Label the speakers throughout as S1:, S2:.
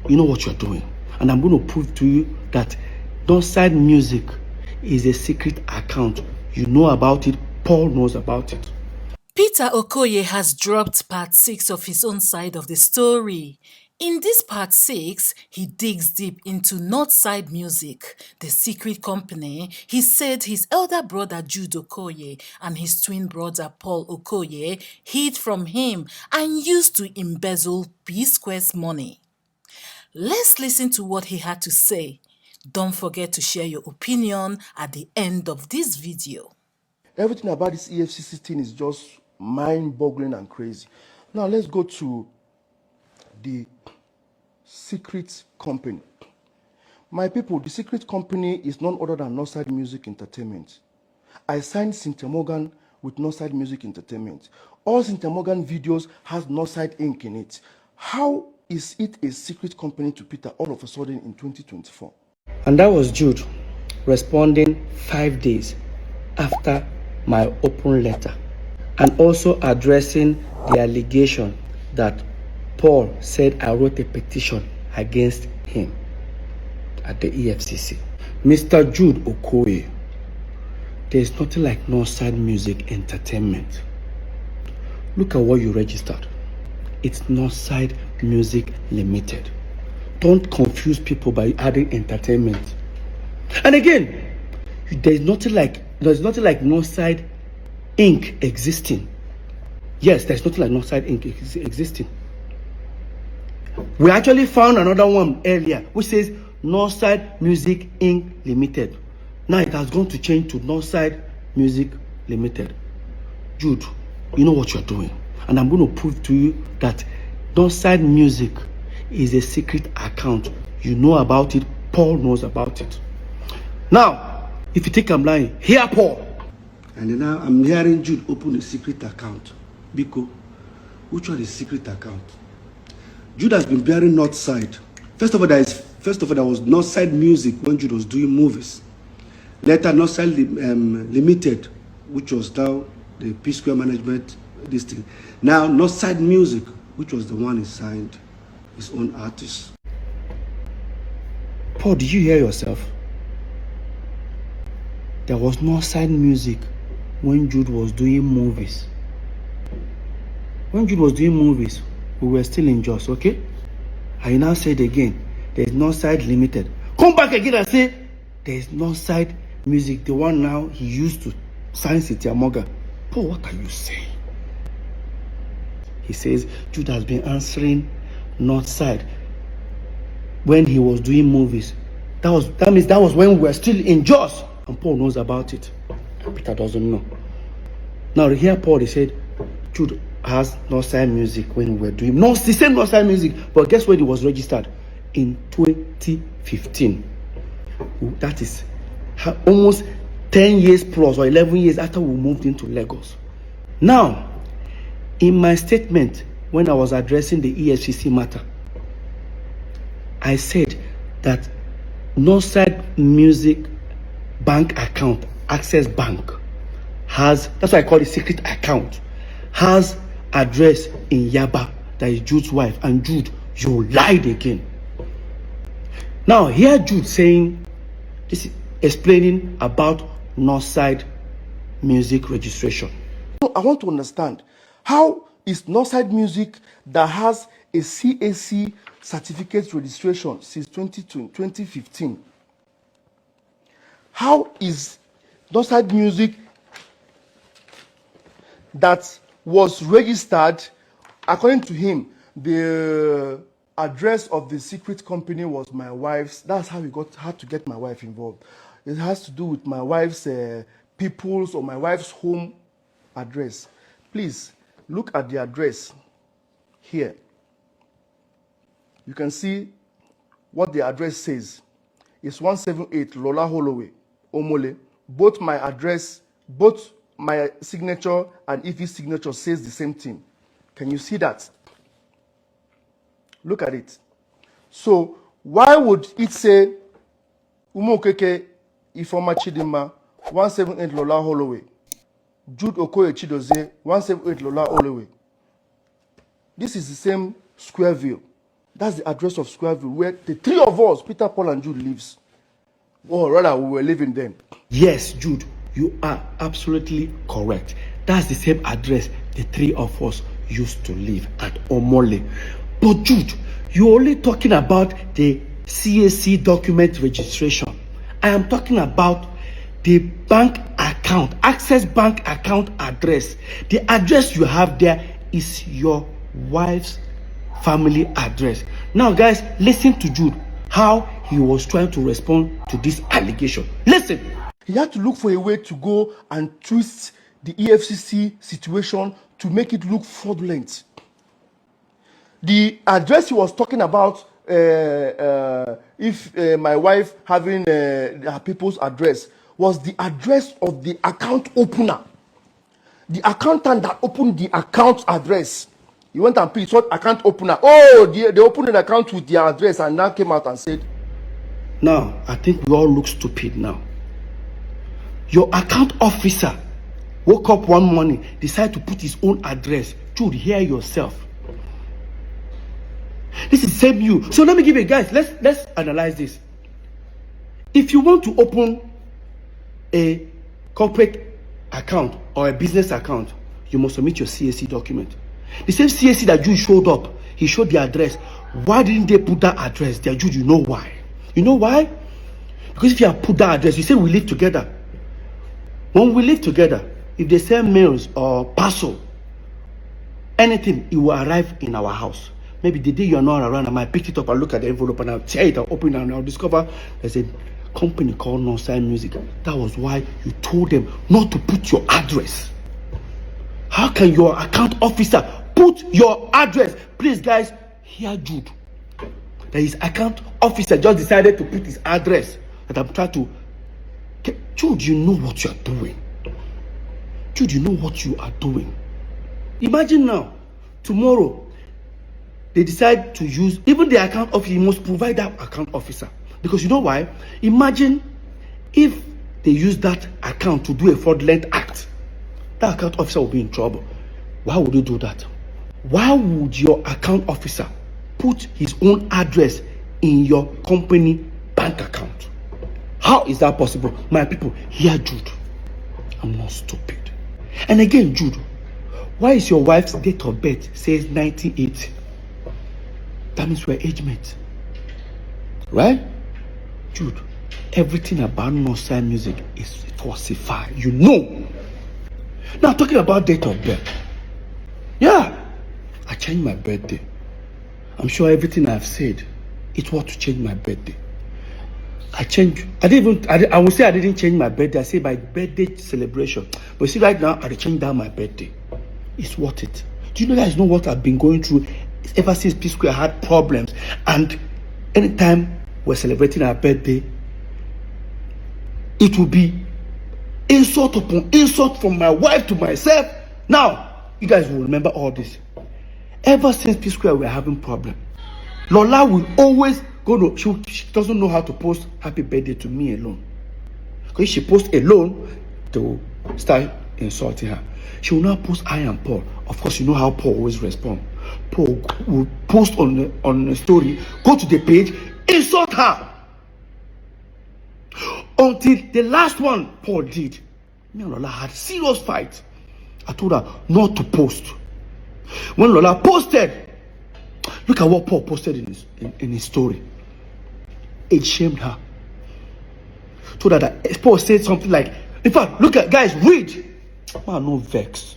S1: you know what you're doing. And I'm going to prove to you that Northside Music is a secret account. You know about it. Paul knows about it.
S2: Peter Okoye has dropped part 6 of his own side of the story. In this part 6, he digs deep into Northside Music, the secret company he said his elder brother Jude Okoye and his twin brother Paul Okoye hid from him and used to embezzle P-Square's money. Let's listen to what he had to say. Don't forget to share your opinion at the end of this video.
S3: Everything about this EFCC thing is just mind-boggling and crazy. Now let's go to the secret company. My people, the secret company is none other than Northside Music Entertainment. I signed Cynthia Morgan with Northside Music Entertainment. All Cynthia Morgan videos has Northside Inc. in it. How is it a secret company to Peter all of a sudden in 2024?
S1: And that was Jude responding 5 days after my open letter, and also addressing the allegation that Paul said I wrote a petition against him at the EFCC. Mr. Jude Okoye, there's nothing like Northside Music Entertainment. Look at what you registered. It's Northside Music Limited. Don't confuse people by adding entertainment. And again, there's nothing like Northside Inc. existing. Yes, there's nothing like Northside Inc. existing. We actually found another one earlier which says Northside Music Inc. Limited. Now it has gone to change to Northside Music Limited. Jude, you know what you're doing. And I'm going to prove to you that Northside Music is a secret account. You know about it. Paul knows about it. Now, if you think I'm lying, hear Paul. And now I'm hearing Jude open a secret account. Biko, which one is secret account? Jude has been bearing Northside. First of all, there was Northside Music when Jude was doing movies. Later, Northside Limited, which was now the P-Square management, this thing. Now, Northside Music, which was the one he signed his own artist. Paul, did you hear yourself? There was Northside Music when Jude was doing movies. When Jude was doing movies, we were still in Jos, okay? I now said again, there's Northside Limited. Come back again and say, there's Northside Music, the one now he used to sign Cynthia Morgan. Paul, what are you saying? He says Jude has been answering Northside when he was doing movies. That means that was when we were still in Jos, and Paul knows about it. Peter doesn't know. Now here Paul, he said Jude has Northside Music when we were doing the same Northside Music, but guess when it was registered? In 2015. That is almost 10 years plus or 11 years after we moved into Lagos. Now, in my statement when I was addressing the EFCC matter, I said that Northside Music bank account, Access Bank, has, that's why I call it secret account, has address in Yaba, that is Jude's wife. And Jude, you lied again. Now here Jude saying, this is explaining about Northside Music registration.
S3: I want to understand, how is Northside Music that has a CAC certificate registration since 2015? How is Northside Music that was registered, according to him, the address of the secret company was my wife's. That's how he had to get my wife involved. It has to do with my wife's people's or my wife's home address. Please look at the address here. You can see what the address says. It's 178 Lola Holloway, Omole. Both my address, both my signature and Ife's signature says the same thing. Can you see that? Look at it. So why would it say Umokeke Ifoma Chidima 178 Lola Holloway, Jude Okoye Chidozie 178 Lola Holloway? This is the same square view. That's the address of Squareville, where the three of us, Peter, Paul, and Jude, lives. Or rather, we were living then.
S1: Yes, Jude, you are absolutely correct. That's the same address the three of us used to live at Omole. But Jude, you're only talking about the CAC document registration. I am talking about the bank account, Access Bank account address. The address you have there is your wife's family address. Now, guys, listen to Jude, how he was trying to respond to this allegation. Listen.
S3: He had to look for a way to go and twist the EFCC situation to make it look fraudulent. The address he was talking about, if my wife having her people's address, was the address of the account opener. The accountant that opened the account address. He went and picked what account opener. Oh, they opened an account with their address and now came out and said,
S1: now, I think we all look stupid now. Your account officer woke up one morning, decided to put his own address. Jude, hear yourself. This is same you. So let me give you guys, let's analyze this. If you want to open a corporate account or a business account, you must submit your CAC document. The same CAC that Jude showed up, he showed the address. Why didn't they put that address there? Jude, you know why? You know why? Because if you have put that address, you say we live together. When we live together, if they send mails or parcel, anything, it will arrive in our house. Maybe the day you're not around, I might pick it up and look at the envelope and I'll tear it, I'll open it and I'll discover there's a company called Northside Music. That was why you told them not to put your address. How can your account officer put your address? Please, guys, hear Jude. That his account officer just decided to put his address. That I'm trying to. Jude, you know what you are doing. Jude, you know what you are doing. Imagine now, tomorrow, they decide to use, even the account officer, you must provide that account officer. Because you know why? Imagine if they use that account to do a fraudulent act. That account officer will be in trouble. Why would you do that? Why would your account officer put his own address in your company bank account? How is that possible? My people, hear Jude. I'm not stupid. And again, Jude, why is your wife's date of birth says 1980? That means we're age mates. Right? Jude, everything about Northside Music is falsified. You know. Now, talking about date of birth. Yeah, I changed my birthday. I'm sure everything I've said, it was to change my birthday. I would say I didn't change my birthday. I say my birthday celebration. But see, right now, I changed down my birthday. It's worth it. Do you guys know what I've been going through ever since P Square had problems? And anytime we're celebrating our birthday, it will be insult upon insult from my wife to myself. Now, you guys will remember all this. Ever since P Square, we're having problems. Lola will always go to, she doesn't know how to post happy birthday to me alone. Because if she posts alone, they will start insulting her. She will not post I and Paul. Of course, you know how Paul always responds. Paul will post on a story, go to the page, insult her. Until the last one Paul did. Me and Lola had serious fight. I told her not to post. When Lola posted, look at what Paul posted in his story. It shamed her. Told her that Paul said something like, in fact, look at, guys, read. Man, no vex.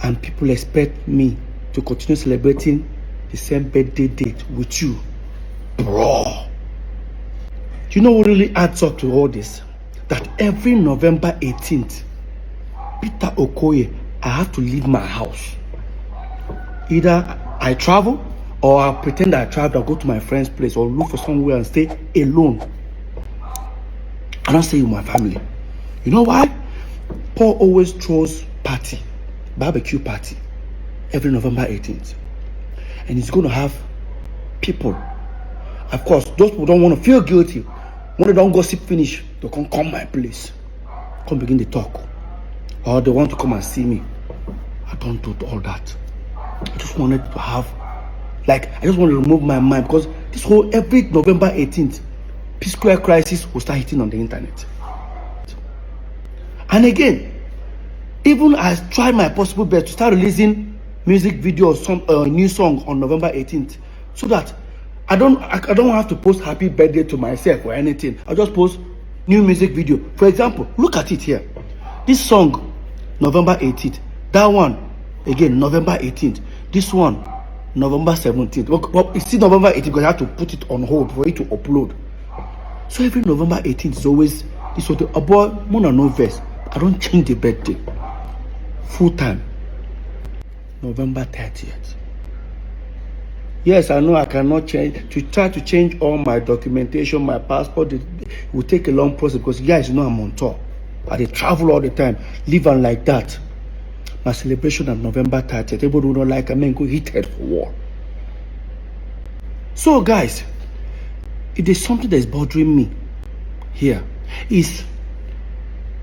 S1: And people expect me to continue celebrating the same birthday date with you. Bro. Do you know what really adds up to all this? That every November 18th, Peter Okoye, I have to leave my house. Either I travel or I pretend I travel, I'll go to my friend's place or look for somewhere and stay alone. don't say you my family. You know why? Paul always throws party, barbecue party, every November 18th. And he's going to have people. Of course, those people don't want to feel guilty. When they don't gossip finish, they can come my place. Come begin to talk. Or they want to come and see me. I don't do all that. I just wanted to have, I just want to remove my mind, because this whole, every November 18th, P-Square crisis will start hitting on the internet. And again, even I tried my possible best to start releasing music videos, some new song on November 18th, so that I don't have to post happy birthday to myself or anything. I'll just post new music video. For example, look at it here. This song, November 18th. That one, again, November 18th. This one, November 17th. Well, it's still November 18th because I have to put it on hold for it to upload. So every November 18th is always this sort of about more no verse. I don't change the birthday. Full time. November 30th. Yes, I know I cannot change. To try to change all my documentation, my passport, it will take a long process, because you guys know I'm on tour. I travel all the time, live on like that. My celebration on November 30th. Everybody don't like I go heated for war. So guys, if there's something that's bothering me here, is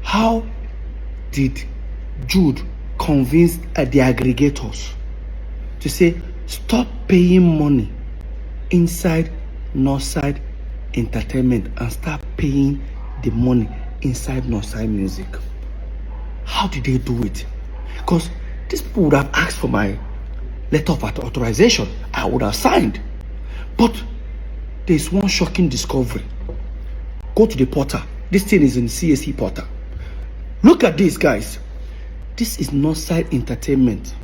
S1: how did Jude convince the aggregators to say stop paying money inside Northside Entertainment and start paying the money inside Northside Music? How did they do it? Because these people would have asked for my letter of authorization. I would have signed. But there's one shocking discovery. Go to the portal. This thing is in CSE portal. Look at this, guys. This is Northside Entertainment,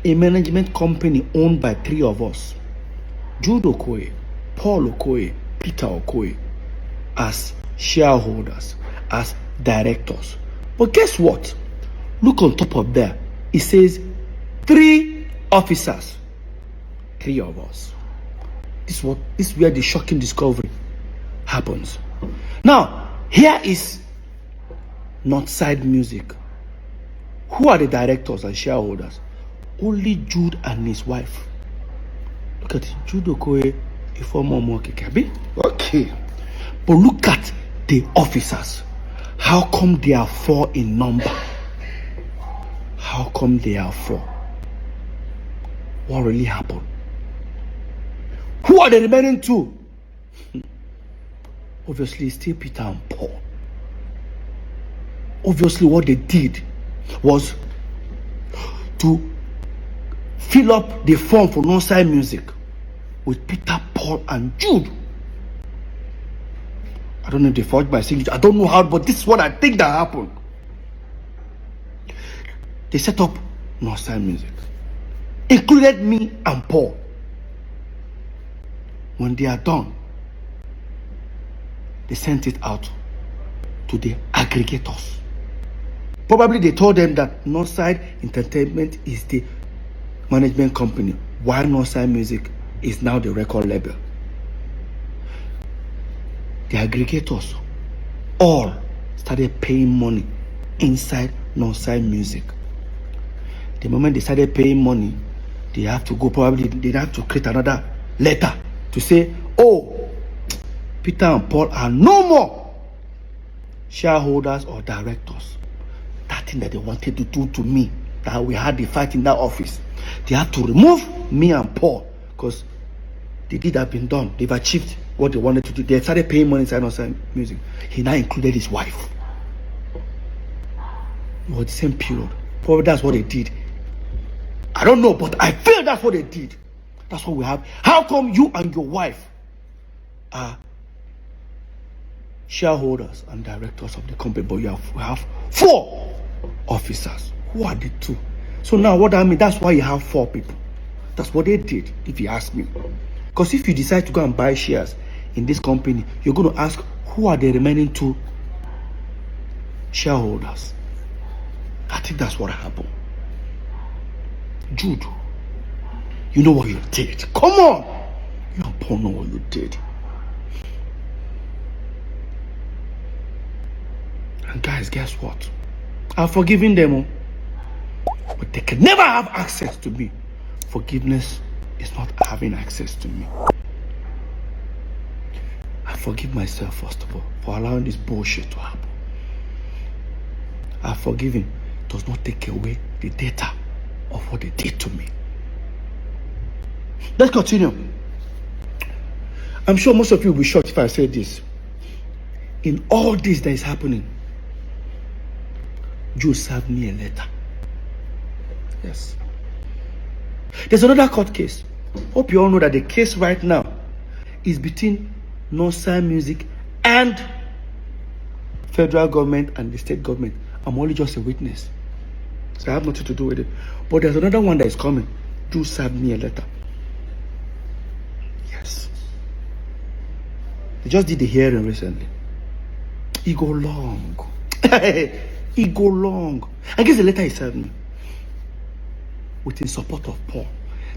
S1: a management company owned by 3 of us. Jude Okoye, Paul Okoye, Peter Okoye, as shareholders, as directors. But guess what? Look on top of there. It says 3 officers. 3 of us. This is where the shocking discovery happens. Now, here is Northside Music. Who are the directors and shareholders? Only Jude and his wife. Look at it. Jude Okoye, a former Mokikabi. Okay. But look at the officers. How come they are 4 in number? How come they are 4? What really happened? Who are the remaining 2? Obviously, still Peter and Paul. Obviously, what they did was to fill up the form for Northside Music with Peter, Paul, and Jude. I don't know if they forged my signature. I don't know how, but this is what I think that happened. They set up Northside Music, included me and Paul. When they are done, they sent it out to the aggregators. Probably they told them that Northside Entertainment is the management company, while Northside Music is now the record label. The aggregators all started paying money inside Northside Music. The moment they started paying money, they have to go, probably they have to create another letter to say, oh, Peter and Paul are no more shareholders or directors. That thing that they wanted to do to me, that we had the fight in that office, they have to remove me and Paul, because the deed have been done. They've achieved what they wanted to do. They started paying money inside Northside Music. He now included his wife. It was the same period. Probably that's what they did. I don't know, but I feel that's what they did. That's what we have. How come you and your wife are shareholders and directors of the company, but we have 4 officers? Who are the 2? So now what I mean, that's why you have 4 people. That's what they did, if you ask me. Because if you decide to go and buy shares in this company, you're going to ask, who are the remaining 2 shareholders? I think that's what happened. Jude, you know what you did. Come on. You don't know what you did. And guys, guess what? I've forgiven them all. But they can never have access to me. Forgiveness is not having access to me. I forgive myself, first of all, for allowing this bullshit to happen. I forgive does not take away the data of what they did to me. Let's continue. I'm sure most of you will be shocked if I say this. In all this that is happening, Jude served me a letter. Yes. There's another court case. Hope you all know that the case right now is between Northside Music and federal government and the state government. I'm only just a witness, so I have nothing to do with it. But there's another one that is coming. Jude served me a letter. Yes. They just did the hearing recently. It go long. It go long. I guess the letter he served me with in support of Paul,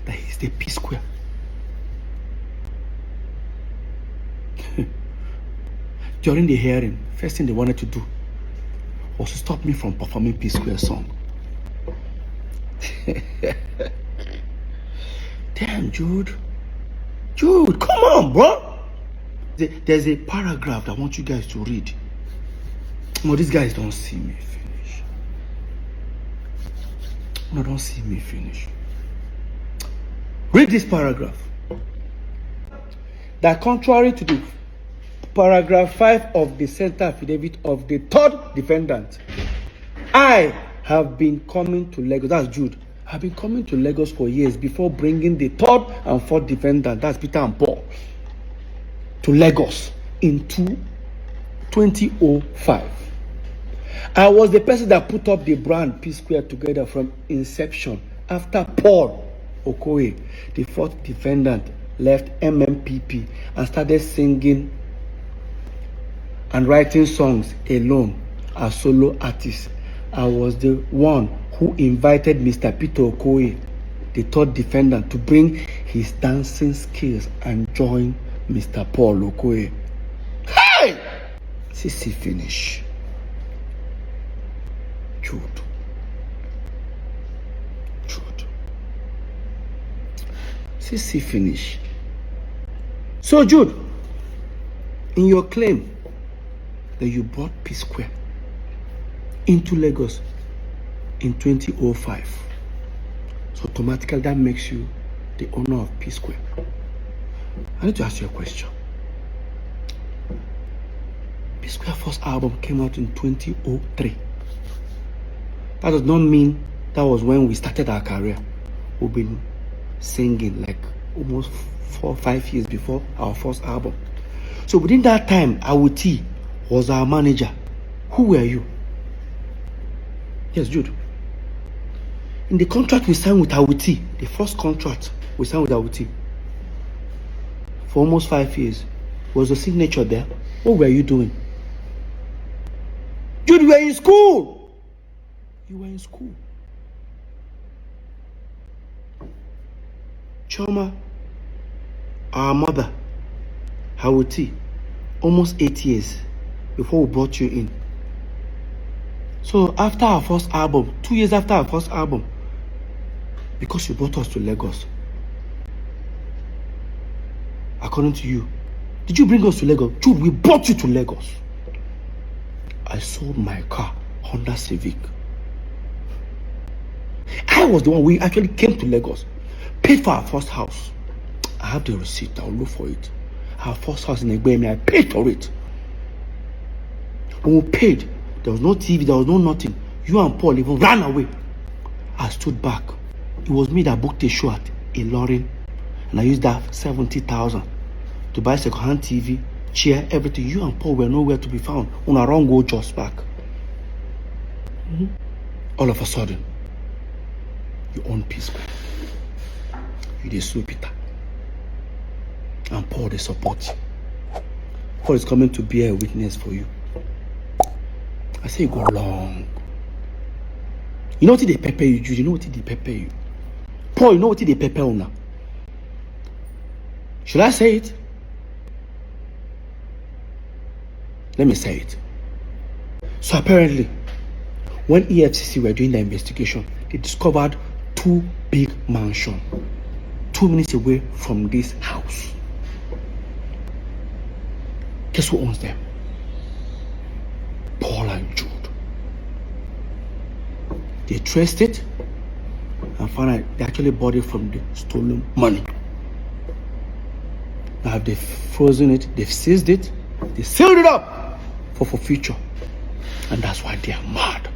S1: that he's the P Square. During the hearing, first thing they wanted to do was to stop me from performing P Square song. Damn, Jude, come on, bro. There's a paragraph that I want you guys to read. No, these guys don't see me finish. No, don't see me finish. Read this paragraph. That contrary to the paragraph 5 of the center affidavit of the third defendant, I have been coming to Lagos. That's Jude. I've been coming to Lagos for years before bringing the third and fourth defendant, that's Peter and Paul, to Lagos in 2005. I was the person that put up the brand P Square together from inception after Paul Okoye, the fourth defendant, left MMPP and started singing and writing songs alone as solo artist. I was the one who invited Mr. Peter Okoye, the third defendant, to bring his dancing skills and join Mr. Paul Okoye. Hey! CC finish. Jude. CC finish. So Jude, in your claim that you brought P Square into Lagos in 2005, so automatically that makes you the owner of P Square. I need to ask you a question. P Square first album came out in 2003. That does not mean that was when we started our career. We've been singing like almost 4 or 5 years before our first album. So within that time, Awuti was our manager. Who were you? Yes, Jude. In the contract we signed with Awuti, the first contract we signed with Awuti for almost 5 years, was the signature there. What were you doing? Jude, you were in school. You were in school. Choma, our mother, Awuti, almost 8 years before we brought you in. So after our first album, 2 years after our first album, because you brought us to Lagos, according to you, did you bring us to Lagos? Jude, we brought you to Lagos. I sold my car, Honda Civic. I was the one, we actually came to Lagos, paid for our first house. I have the receipt, I'll look for it. Our first house in Egbemi, I paid for it. When we paid, there was no TV, there was no nothing. You and Paul even ran away. I stood back. It was me that booked a show at Ilorin, and I used that 70,000 to buy second-hand TV, chair, everything. You and Paul were nowhere to be found. On our own go just back. All of a sudden, you own P Square. You dey sue Peter. And Paul they support you. Paul is coming to bear a witness for you. I say you go long. You know what they pepper you, Jude? You know what they pepper you? Paul, you know what they pepper you now? Should I say it? Let me say it. So apparently, when EFCC were doing the investigation, they discovered 2 big mansions 2 minutes away from this house. Guess who owns them? Paul and Jude. They traced it and found out they actually bought it from the stolen money. Now they've frozen it, they've seized it, they sealed it up for future. And that's why they are mad.